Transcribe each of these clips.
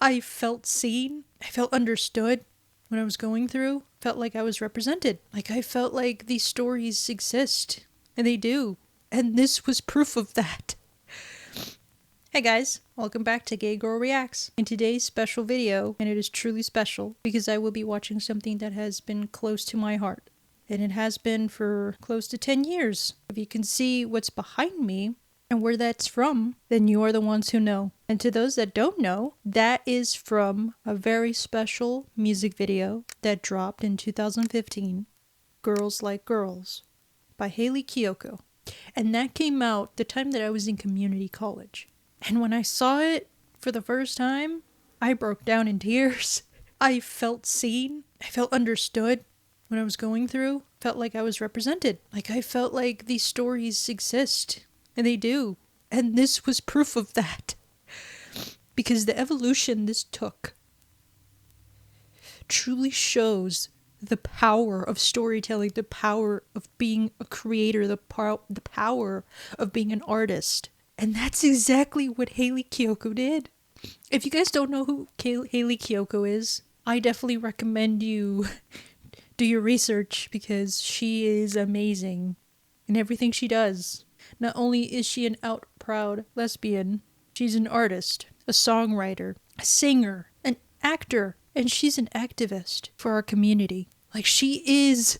I felt seen. I felt understood when I was going through. Felt like I was represented. Like I felt like these stories exist. And they do. And this was proof of that. Hey guys, welcome back to Gay Girl Reacts. In today's special video, and it is truly special because I will be watching something that has been close to my heart. And it has been for close to 10 years. If you can see what's behind me and where that's from, then you are the ones who know. And to those that don't know, that is from a very special music video that dropped in 2015, Girls Like Girls, by Kiyoko. And that came out the time that I was in community college. And when I saw it for the first time, I broke down in tears. I felt seen. I felt understood when I was going through. Felt like I was represented. Like I felt like these stories exist. And they do. And this was proof of that. Because the evolution this took truly shows the power of storytelling, the power of being a creator, the power of being an artist. And that's exactly what Kiyoko did. If you guys don't know who Kiyoko is, I definitely recommend you do your research because she is amazing in everything she does. Not only is she an out proud lesbian, she's an artist, a songwriter, a singer, an actor, and she's an activist for our community. She is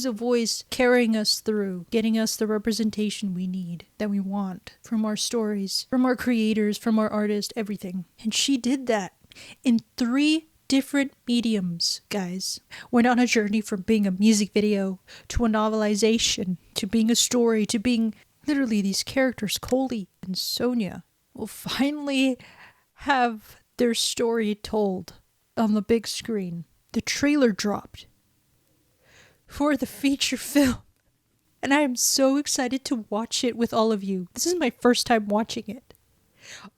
a voice carrying us through, getting us the representation we need, that we want, from our stories, from our creators, from our artists, everything. And she did that in 3 different mediums, guys. Went on a journey from being a music video to a novelization, to being a story, to being literally these characters, Coley and Sonia, will finally have their story told on the big screen. The trailer dropped for the feature film. And I am so excited to watch it with all of you. This is my first time watching it.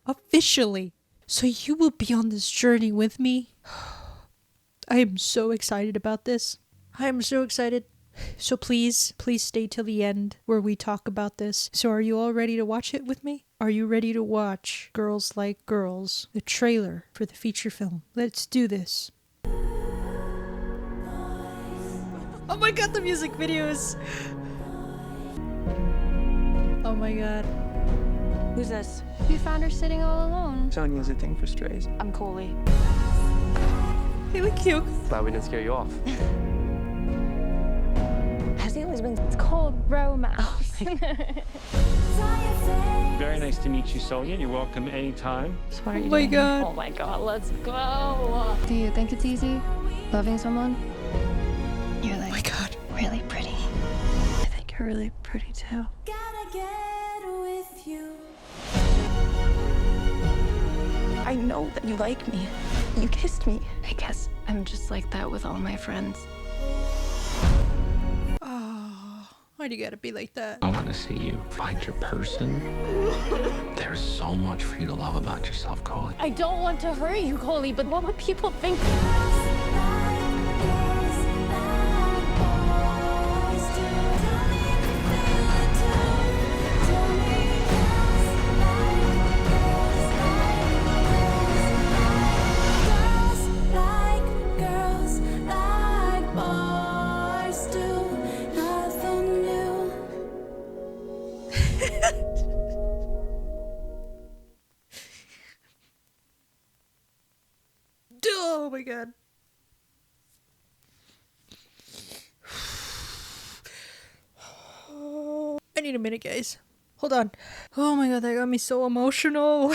Officially. So you will be on this journey with me. I am so excited about this. I am so excited. So please stay till the end where we talk about this. So are you all ready to watch it with me? Are you ready to watch Girls Like Girls, the trailer for the feature film? Let's do this. Oh my god, the music videos! Oh my god. Who's this? We found her sitting all alone. Sonia has a thing for strays. I'm Coley. Kiyoko. Glad we didn't scare you off. Has he always been? It's called romance. Very nice to meet you, Sonia. You're welcome anytime. So what are you Oh my doing? god. Oh my god, let's go. Do you think it's easy loving someone? You're Oh my god. really pretty. I think you're really pretty too. Gotta get with you. I know that you like me. You kissed me. I guess I'm just like that with all my friends. Oh, why do you gotta be like that? I want to see you find your person. There's so much for you to love about yourself, Coley. I don't want to hurt you, Coley, but what would people think? Oh my god. I need a minute, guys. Hold on. Oh my god, that got me so emotional.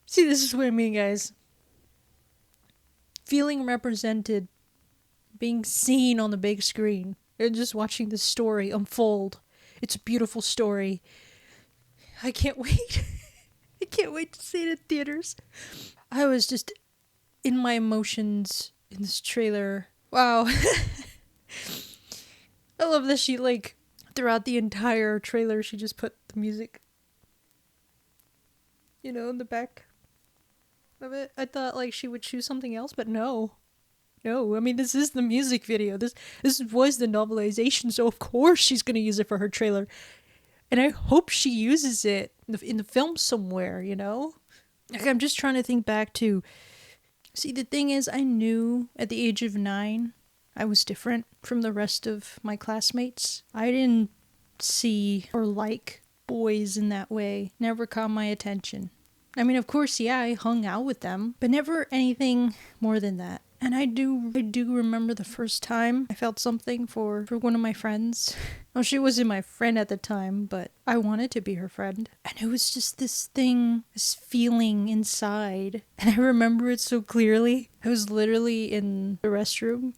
See, this is what I mean, guys. Feeling represented, being seen on the big screen, and just watching this story unfold. It's a beautiful story. I can't wait. I can't wait to see it in theaters. I was just in my emotions in this trailer. Wow. I love that she, throughout the entire trailer, she just put the music, in the back of it. I thought, she would choose something else, but no. No, I mean, this is the music video. This was the novelization, so of course she's gonna use it for her trailer. And I hope she uses it in the film somewhere, you know? Like, I'm just trying to think back to... See, the thing is, I knew at the age of 9, I was different from the rest of my classmates. I didn't see or like boys in that way. Never caught my attention. I mean, of course, yeah, I hung out with them, but never anything more than that. And I do remember the first time I felt something for one of my friends. Well, she wasn't my friend at the time, but I wanted to be her friend. And it was just this thing, this feeling inside. And I remember it so clearly. I was literally in the restroom,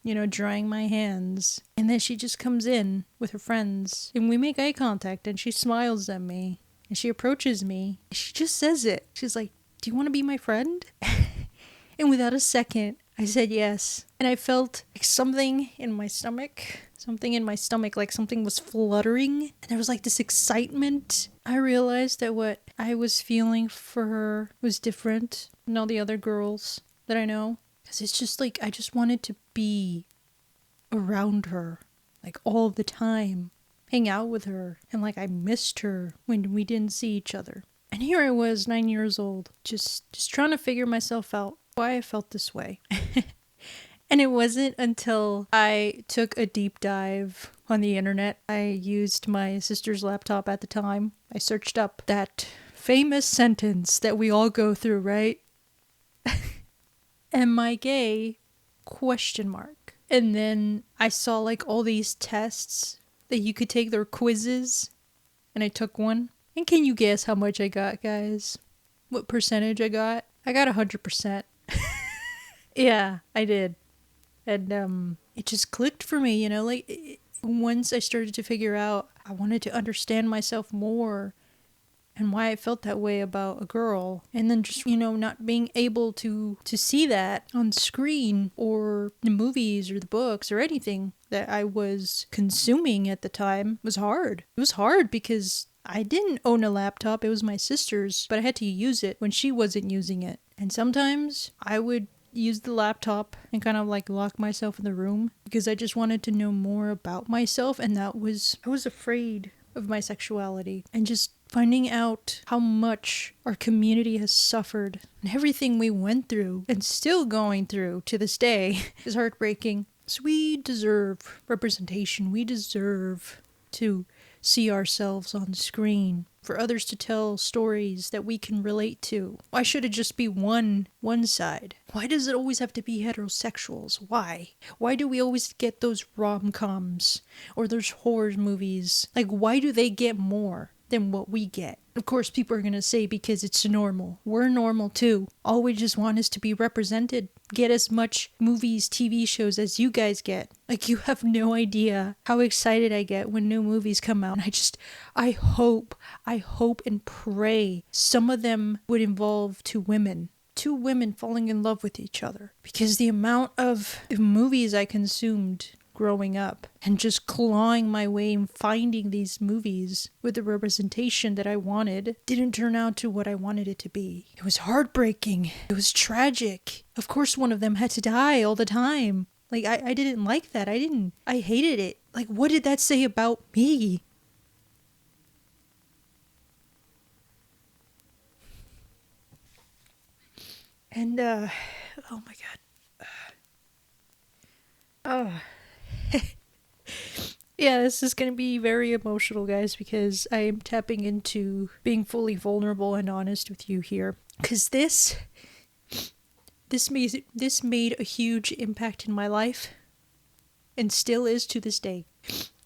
you know, drying my hands. And then she just comes in with her friends. And we make eye contact and she smiles at me. And she approaches me. And she just says it. She's like, "Do you want to be my friend?" And without a second, I said yes. And I felt like something in my stomach, like something was fluttering. And there was like this excitement. I realized that what I was feeling for her was different than all the other girls that I know. Because it's just like, I just wanted to be around her, like all the time. Hang out with her. And like I missed her when we didn't see each other. And here I was, 9 years old, just trying to figure myself out. Why I felt this way. And it wasn't until I took a deep dive on the internet. I used my sister's laptop at the time. I searched up that famous sentence that we all go through, right? Am I gay? ? And then I saw like all these tests that you could take, their quizzes. And I took one. And can you guess how much I got, guys? What percentage I got? I got 100%. Yeah, I did. And it just clicked for me, you know, like once I started to figure out, I wanted to understand myself more and why I felt that way about a girl. And then just, you know, not being able to see that on screen or the movies or the books or anything that I was consuming at the time was hard. It was hard because I didn't own a laptop. It was my sister's, but I had to use it when she wasn't using it. And sometimes I would use the laptop and kind of like lock myself in the room because I just wanted to know more about myself. And I was afraid of my sexuality and just finding out how much our community has suffered and everything we went through and still going through to this day is heartbreaking. So we deserve representation. We deserve to see ourselves on screen, for others to tell stories that we can relate to. Why should it just be one side? Why does it always have to be heterosexuals? Why? Why do we always get those rom-coms or those horror movies? Like, why do they get more than what we get? Of course, people are going to say because it's normal. We're normal too. All we just want is to be represented. Get as much movies, TV shows as you guys get. Like, you have no idea how excited I get when new movies come out. And I hope and pray some of them would involve two women falling in love with each other. Because the amount of movies I consumed growing up and just clawing my way and finding these movies with the representation that I wanted didn't turn out to what I wanted it to be. It was heartbreaking. It was tragic. Of course, one of them had to die all the time. Like, I didn't like that. I hated it. Like, what did that say about me? And, oh my God. Oh. Yeah, this is going to be very emotional, guys, because I am tapping into being fully vulnerable and honest with you here. Because this made a huge impact in my life and still is to this day.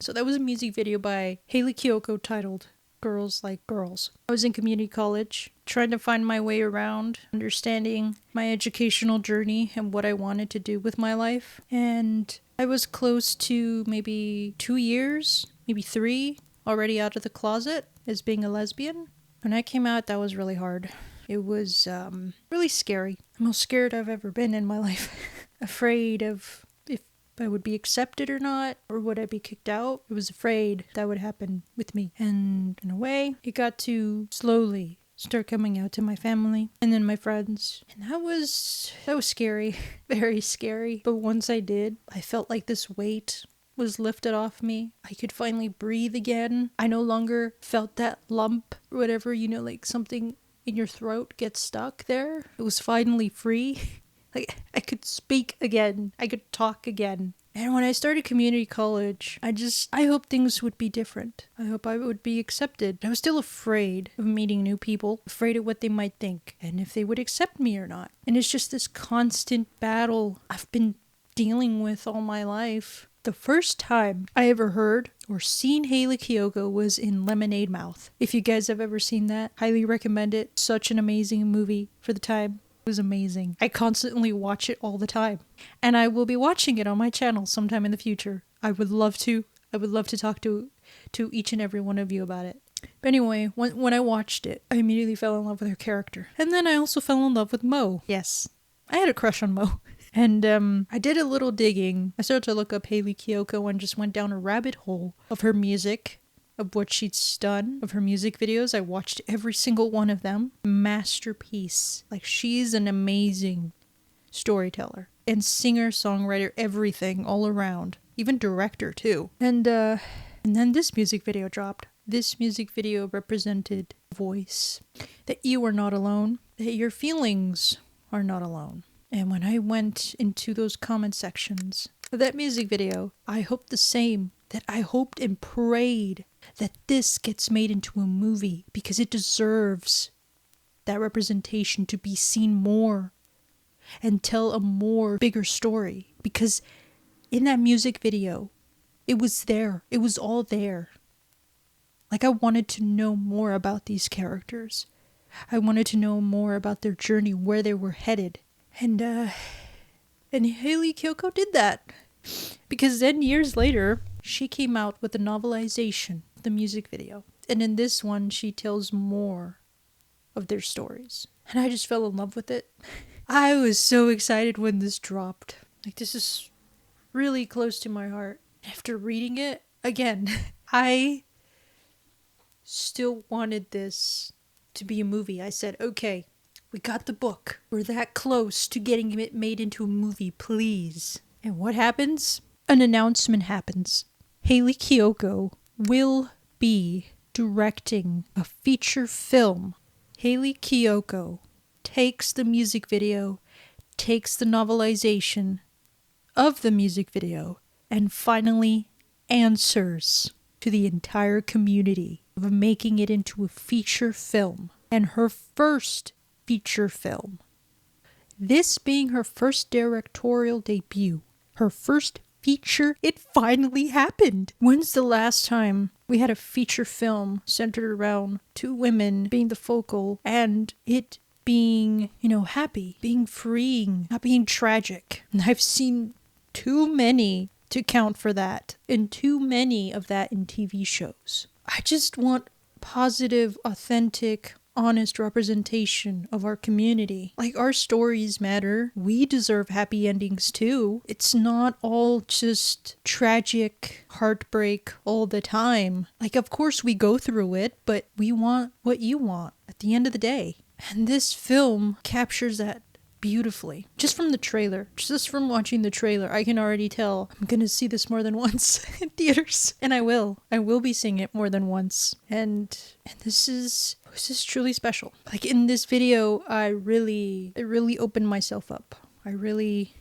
So that was a music video by Hayley Kiyoko titled Girls Like Girls. I was in community college, trying to find my way around, understanding my educational journey and what I wanted to do with my life. And I was close to maybe 2 years, maybe 3, already out of the closet as being a lesbian. When I came out, that was really hard. It was really scary. The most scared I've ever been in my life. Afraid of if I would be accepted or not, or would I be kicked out. I was afraid that would happen with me. And in a way, it got to slowly start coming out to my family and then my friends. And that was scary. Very scary. But once I did, I felt like this weight was lifted off me. I could finally breathe again. I no longer felt that lump or whatever, like something in your throat gets stuck there. It was finally free. Like, I could speak again. I could talk again. And when I started community college, I hoped things would be different. I hope I would be accepted. I was still afraid of meeting new people, afraid of what they might think, and if they would accept me or not. And it's just this constant battle I've been dealing with all my life. The first time I ever heard or seen Hayley Kiyoko was in Lemonade Mouth. If you guys have ever seen that, highly recommend it. Such an amazing movie for the time. It was amazing. I constantly watch it all the time. And I will be watching it on my channel sometime in the future. I would love to talk to each and every one of you about it. But anyway, when I watched it, I immediately fell in love with her character. And then I also fell in love with Mo. Yes, I had a crush on Mo. And I did a little digging. I started to look up Hayley Kiyoko and just went down a rabbit hole of her music, of what she's done, of her music videos. I watched every single one of them. Masterpiece. Like, she's an amazing storyteller and singer, songwriter, everything all around. Even director too. And then this music video dropped. This music video represented voice. That you are not alone. That your feelings are not alone. And when I went into those comment sections of that music video, I hoped the same. That I hoped and prayed that this gets made into a movie because it deserves that representation to be seen more and tell a more bigger story. Because in that music video, it was there. It was all there. Like, I wanted to know more about these characters. I wanted to know more about their journey, where they were headed. And Hayley Kiyoko did that. Because then years later, she came out with a novelization of the music video. And in this one, she tells more of their stories. And I just fell in love with it. I was so excited when this dropped. Like, this is really close to my heart. After reading it, again, I still wanted this to be a movie. I said, okay, we got the book. We're that close to getting it made into a movie, please. And what happens? An announcement happens. Hayley Kiyoko will be directing a feature film. Hayley Kiyoko takes the music video, takes the novelization of the music video, and finally answers to the entire community of making it into a feature film. And her first feature film. This being her first directorial debut, her first feature, it finally happened. When's the last time we had a feature film centered around two women being the focal and it being, happy, being freeing, not being tragic? And I've seen too many to count for that, and too many of that in TV shows. I just want positive, authentic, honest representation of our community. Like, our stories matter. We deserve happy endings too. It's not all just tragic heartbreak all the time. Like, of course we go through it, but we want what you want at the end of the day. And this film captures that beautifully. Just from the trailer, just from watching the trailer, I can already tell I'm gonna see this more than once in theaters. And I will be seeing it more than once. And this is truly special. Like, in this video, I really opened myself up. I really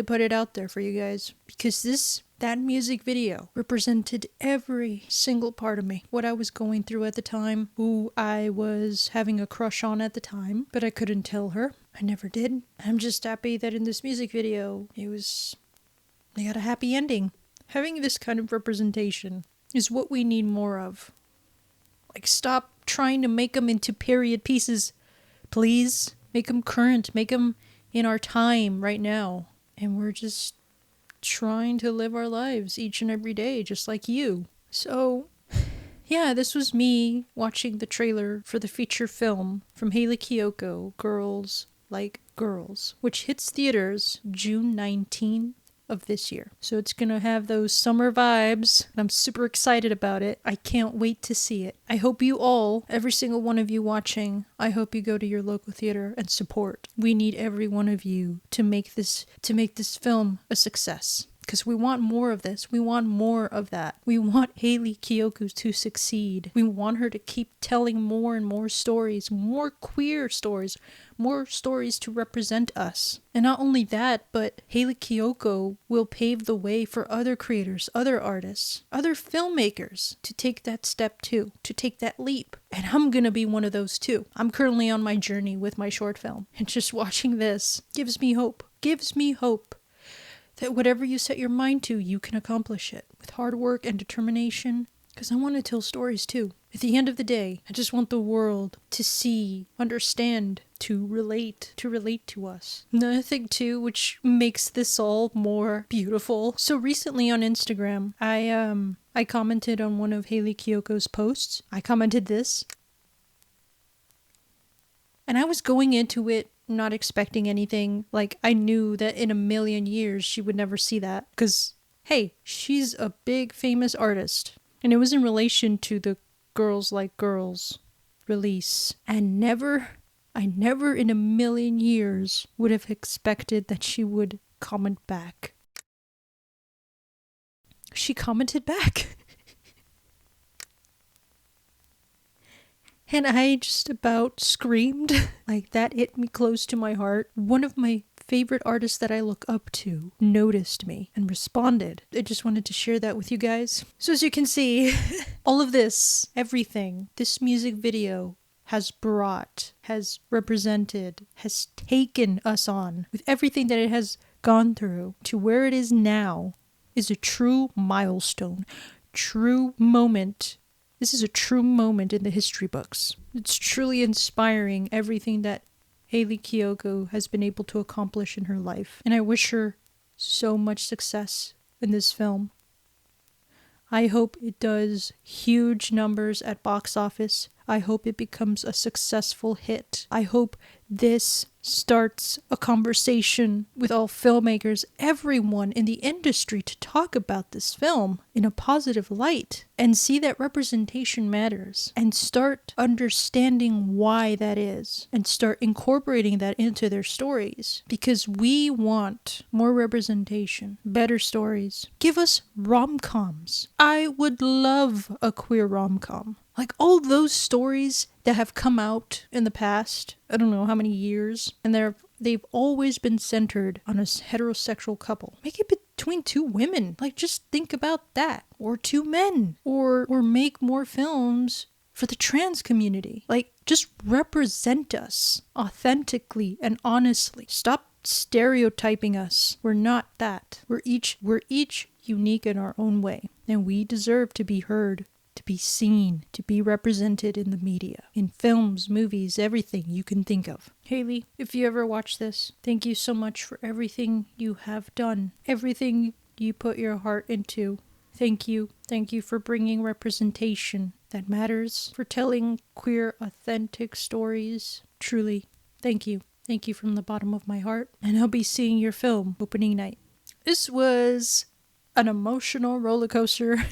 put it out there for you guys, because that music video represented every single part of me. What I was going through at the time, who I was having a crush on at the time, but I couldn't tell her. I never did. I'm just happy that in this music video, they got a happy ending. Having this kind of representation is what we need more of. Like, stop trying to make them into period pieces. Please, make them current. Make them in our time right now. And we're just trying to live our lives each and every day, just like you. So, yeah, this was me watching the trailer for the feature film from Hayley Kiyoko, Girls Like Girls, which hits theaters June 19th of this year. So it's gonna have those summer vibes. I'm super excited about it. I can't wait to see it. I hope you all, every single one of you watching, I hope you go to your local theater and support. We need every one of you to make this film a success. Because we want more of this. We want more of that. We want Hayley Kiyoko to succeed. We want her to keep telling more and more stories, more queer stories, more stories to represent us. And not only that, but Hayley Kiyoko will pave the way for other creators, other artists, other filmmakers to take that step too, to take that leap. And I'm gonna be one of those too. I'm currently on my journey with my short film. And just watching this gives me hope. Gives me hope that whatever you set your mind to, you can accomplish it with hard work and determination. Because I want to tell stories too. At the end of the day, I just want the world to see, understand, to relate to us. Another thing too, which makes this all more beautiful. So recently on Instagram, I commented on one of Hayley Kiyoko's posts. I commented this. And I was going into it not expecting anything. Like, I knew that in a million years she would never see that. Because, hey, she's a big famous artist. And it was in relation to the Girls Like Girls release. And I never in a million years would have expected that she would comment back. She commented back. And I just about screamed. Like, that hit me close to my heart. One of my favorite artists that I look up to noticed me and responded. I just wanted to share that with you guys. So as you can see, all of this, everything, this music video has brought, has represented, has taken us on with everything that it has gone through to where it is now is a true milestone, true moment. This is a true moment in the history books. It's truly inspiring, everything that Hayley Kiyoko has been able to accomplish in her life. And I wish her so much success in this film. I hope it does huge numbers at box office. I hope it becomes a successful hit. I hope this starts a conversation with all filmmakers, everyone in the industry, to talk about this film in a positive light and see that representation matters and start understanding why that is and start incorporating that into their stories, because we want more representation, better stories. Give us rom-coms. I would love a queer rom-com. Like all those stories that have come out in the past, I don't know how many years, and they've always been centered on a heterosexual couple. Make it between two women. Like, just think about that. Or two men. Or make more films for the trans community. Like, just represent us authentically and honestly. Stop stereotyping us. We're not that. We're each unique in our own way. And we deserve to be heard, to be seen, to be represented in the media, in films, movies, everything you can think of. Hayley, if you ever watch this, thank you so much for everything you have done, everything you put your heart into. Thank you. Thank you for bringing representation that matters, for telling queer, authentic stories. Truly, thank you. Thank you from the bottom of my heart. And I'll be seeing your film opening night. This was an emotional roller coaster.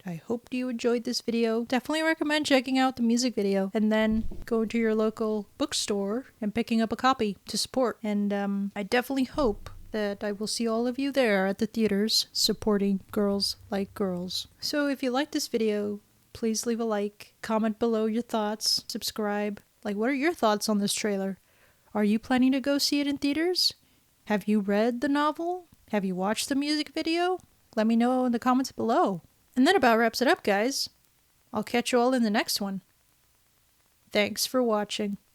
I hope you enjoyed this video. Definitely recommend checking out the music video and then going to your local bookstore and picking up a copy to support. And I definitely hope that I will see all of you there at the theaters supporting Girls Like Girls. So if you like this video, please leave a like, comment below your thoughts, subscribe. Like, what are your thoughts on this trailer? Are you planning to go see it in theaters? Have you read the novel? Have you watched the music video? Let me know in the comments below. And that about wraps it up, guys. I'll catch you all in the next one. Thanks for watching.